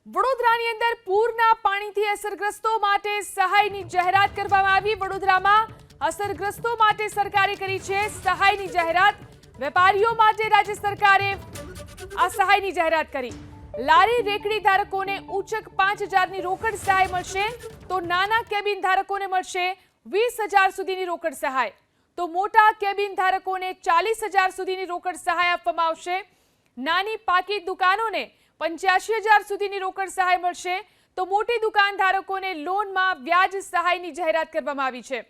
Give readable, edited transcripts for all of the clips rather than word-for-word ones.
વડોદરાની અંદર પૂરના પાણીથી અસરગ્રસ્તો માટે સહાયની જાહેરાત કરવામાં આવી। વડોદરામાં અસરગ્રસ્તો માટે સરકારે કરી છે સહાયની જાહેરાત। વેપારીઓ માટે રાજ્ય સરકારે આ સહાયની જાહેરાત કરી। લારી રેકડી ધારકોને ઉચ્ચક 5000ની રોકડ સહાય મળશે, તો નાના કેબિન ધારકોને મળશે 20000 સુધીની રોકડ સહાય, તો મોટા કેબિન ધારકોને 40000 સુધીની રોકડ સહાય આપવામાં આવશે। નાની પાકી દુકાનોને 85000 સુધીની રોકડ સહાય મળશે, તો મોટી દુકાન ધારકોને લોનમાં વ્યાજ સહાયની જાહેરાત કરવામાં આવી છે।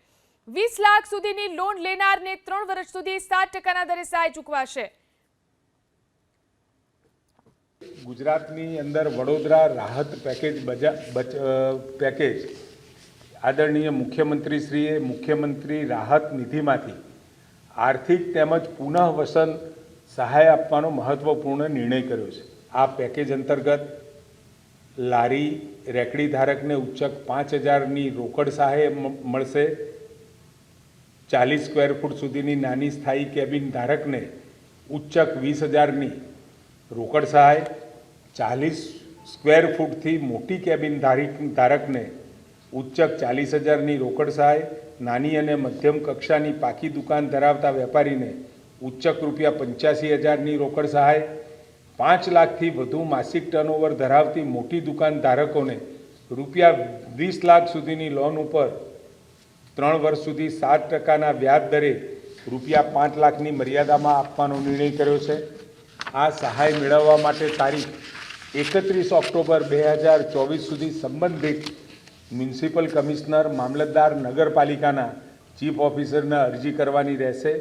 20 લાખ સુધીની લોન લેનારને 3 વર્ષ સુધી 7% દરે સહાય ચૂકવાશે। ગુજરાતની અંદર વડોદરા રાહત પેકેજ આદરણીય મુખ્યમંત્રીશ્રીએ મુખ્યમંત્રી રાહત નિધિમાંથી આર્થિક તેમજ પુનઃવસન સહાય આપવાનો મહત્વપૂર્ણ નિર્ણય કર્યો છે। આ પેકેજ અંતર્ગત લારી રેકડી ધારકને ઉચ્ચક 5000ની રોકડ સહાય મળશે। 40 સ્ક્વેર ફૂટ સુધીની નાની સ્થાયી કેબિન ધારકને ઉચ્ચક 20000ની રોકડ સહાય। 40 સ્ક્વેર ફૂટથી મોટી કેબિન ધારકને ઉચ્ચક 40000ની રોકડ સહાય। નાની અને મધ્યમ કક્ષાની પાકી દુકાન ધરાવતા વેપારીને ઉચ્ચક ₹85000ની રોકડ સહાય। 5 લાખથી વધુ માસિક ટર્નઓવર ધરાવતી મોટી દુકાન ધારકોને ₹20 લાખ સુધીની લોન ઉપર 3 વર્ષ સુધી 7%ના વ્યાજ દરે ₹5 લાખની મર્યાદામાં આપવાનો નિર્ણય કર્યો છે। આ સહાય મેળવવા માટે તારીખ 31 ઓક્ટોબર 2024 સુધી સંબંધિત મ્યુનિસિપલ કમિશનર, મામલતદાર, નગરપાલિકાના ચીફ ઓફિસરને અરજી કરવાની રહેશે।